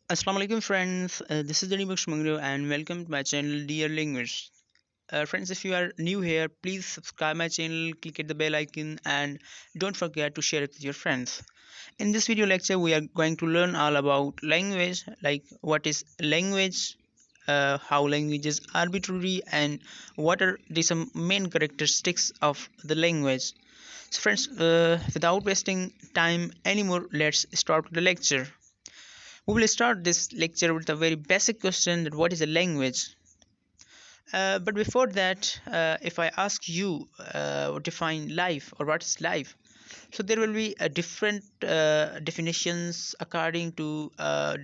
Assalamu alaikum friends, this is Dhani Mangrio and welcome to my channel Dear Linguist. Friends, if you are new here, please subscribe my channel, click at the bell icon and don't forget to share it with your friends. In this video lecture, we are going to learn all about language, like what is language, how language is arbitrary and what are the some main characteristics of the language. So friends, without wasting time anymore, let's start with the lecture. We will start this lecture with a very basic question that what is a language? But before that, if I ask you define life or what is life, so there will be a different definitions according to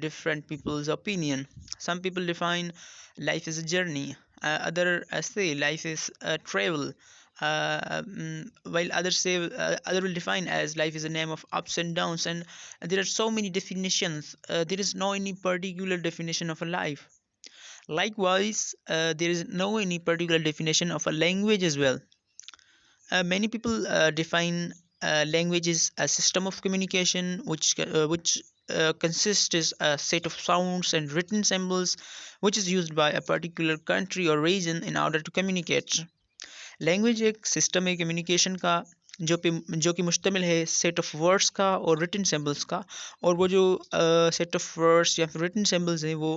different people's opinion. Some people define life as a journey, other say life is a travel, while others say other will define as life is a name of ups and downs, and there are so many definitions. There is no any particular definition of a life. Likewise, there is no any particular definition of a language as well. Many people define language as a system of communication which consists is a set of sounds and written symbols which is used by a particular country or region in order to communicate. Language एक system है communication का जो कि मुश्तमिल है set of words का और written symbols का। और वो जो सेट ऑफ वर्ड्स या फिर रिटन सिंबल्स हैं वो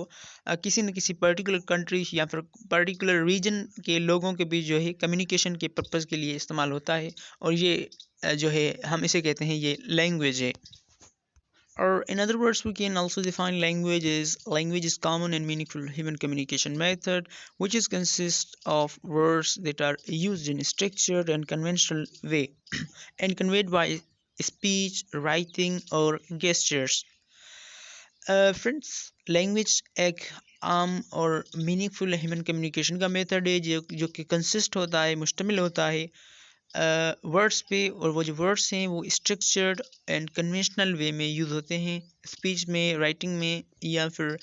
किसी न किसी पर्टिकुलर कंट्री या फिर पर्टिकुलर रीजन के लोगों के बीच जो है कम्युनिकेशन के पर्पज़ के लिए इस्तेमाल होता है। और ये जो है हम इसे कहते हैं ये लैंग्वेज है। Or in other words, we can also define language is common and meaningful human communication method, which is consist of words that are used in a structured and conventional way and conveyed by speech, writing, or gestures. Friends, language एक आम और meaningful human communication का method है जो कि consist होता है, मुश्तमिल होता है वर्ड्स पे। और वो जो वर्ड्स हैं वो स्ट्रक्चर्ड एंड कन्वेंशनल वे में यूज़ होते हैं, स्पीच में, राइटिंग में, या फिर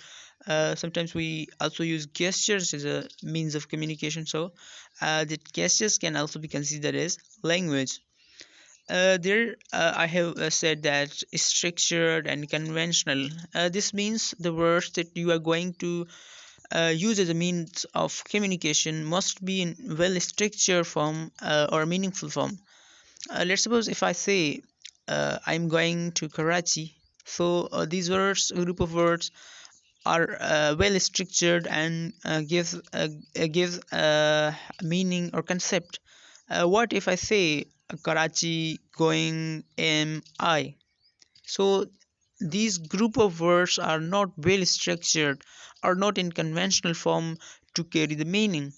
sometimes we also use gestures as a means of communication. So the gestures can also be considered as language. There I have said that structured and conventional. This means the words that you are going to use as a means of communication must be in well structured form or meaningful form. Let's suppose if I say I'm going to Karachi, so these words, group of words, are well structured and give meaning or concept. What if I say Karachi going am I? So these group of words are not well structured or not in conventional form to carry the meaning.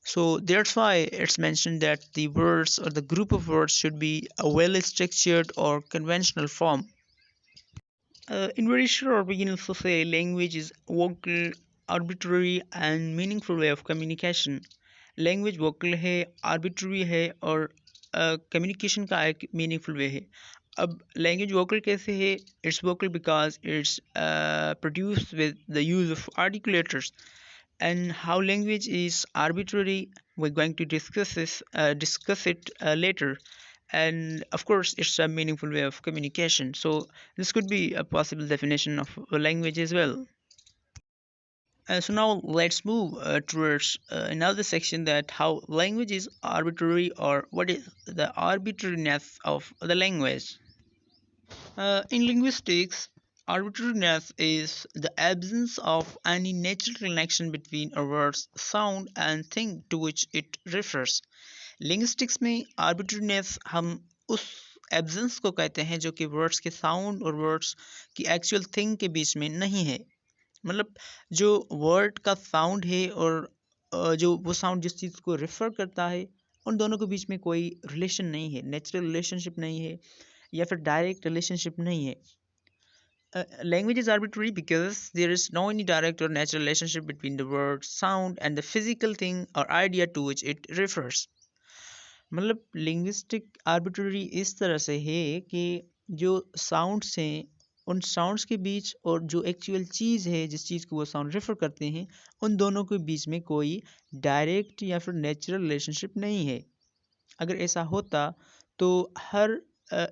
So that's why it's mentioned that the words or the group of words should be a well structured or conventional form. In very short, we can also say language is vocal, arbitrary and meaningful way of communication. Language vocal है, arbitrary है और communication का एक meaningful वे है। अब language vocal कैसे है? It's vocal because it's produce with the use of articulators. And how language is arbitrary, we're going to discuss it later. And of course it's a meaningful way of communication, so this could be a possible definition of a language as well. So now let's move towards another section, that how language is arbitrary or what is the arbitrariness of the language. In linguistics, arbitrariness is the absence of any natural connection between a word's sound and thing to which it refers. Linguistics में आर्बिट्रीनेस हम उस absence को कहते हैं जो कि words के sound और वर्ड्स की एक्चुअल थिंग के बीच में नहीं है। मतलब जो वर्ड का साउंड है और जो वो साउंड जिस चीज़ को रेफर करता है, उन दोनों के बीच में कोई रिलेशन नहीं है, नेचुरल रिलेशनशिप नहीं है या फिर डायरेक्ट रिलेशनशिप नहीं है। Language is arbitrary because there is no any direct or natural relationship between the word, sound and the physical thing or idea to which it refers. मतलब linguistic arbitrary इस तरह से है कि जो साउंड्स हैं उन साउंड्स के बीच और जो एक्चुअल चीज़ है जिस चीज़ को वो साउंड रेफर करते हैं उन दोनों के बीच में कोई डायरेक्ट या फिर नेचुरल रिलेशनशिप नहीं है। अगर ऐसा होता तो हर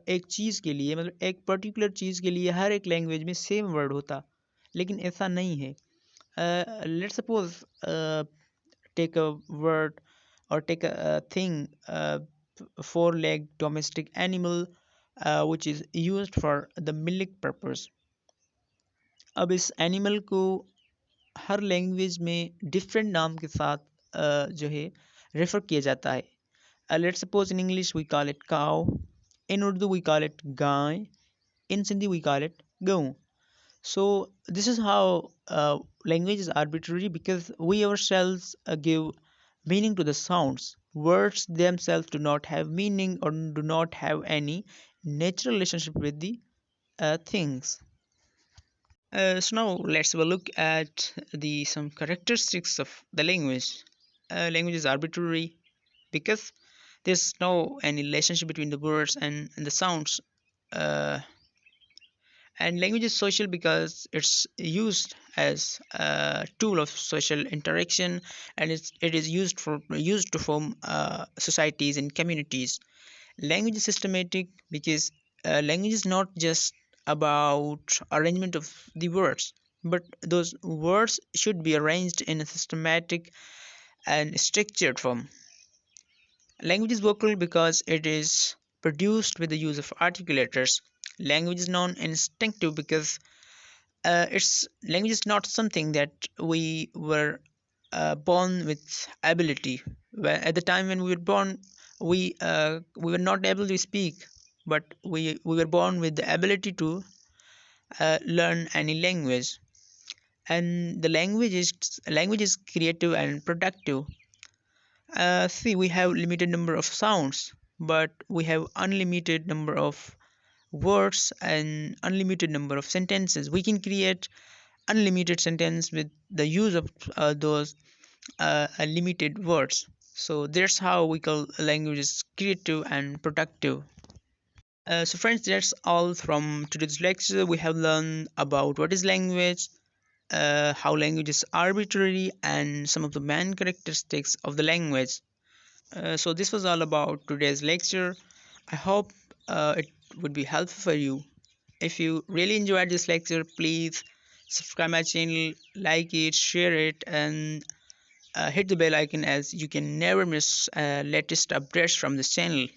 एक चीज़ के लिए, मतलब एक पर्टिकुलर चीज़ के लिए हर एक लैंग्वेज में सेम वर्ड होता, लेकिन ऐसा नहीं है. Let's suppose take a word or take a thing, four-legged domestic animal which is used for the milk purpose. अब इस एनिमल को हर लैंग्वेज में डिफरेंट नाम के साथ जो है रेफर किया जाता है. Let's suppose in English we call it cow, in Urdu we call it guy, in Sindhi we call it gaun. So this is how language is arbitrary, because we ourselves give meaning to the sounds. Words themselves do not have meaning or do not have any natural relationship with the things. So now let's have a look at the some characteristics of the language. Language is arbitrary because there's no any relationship between the words and the sounds. Uh, and language is social because it's used as a tool of social interaction, and it is used to form societies and communities. Language is systematic because language is not just about arrangement of the words, but those words should be arranged in a systematic and structured form. Language is vocal because it is produced with the use of articulators. Language is non-instinctive because it's language is not something that we were born with ability. At the time when we were born, we were not able to speak, but we were born with the ability to learn any language. And the language is creative and productive. See, we have limited number of sounds, but we have unlimited number of words and unlimited number of sentences. We can create unlimited sentence with the use of those limited words. So that's how we call languages creative and productive. So friends, that's all from today's lecture. We have learned about what is language, how language is arbitrary, and some of the main characteristics of the language. So this was all about today's lecture. I hope it would be helpful for you. If you really enjoyed this lecture, please subscribe my channel, like it, share it, and hit the bell icon, as you can never miss latest updates from this channel.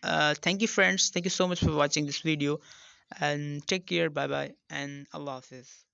Thank you friends, thank you so much for watching this video, and take care, bye bye, and Allah Hafiz.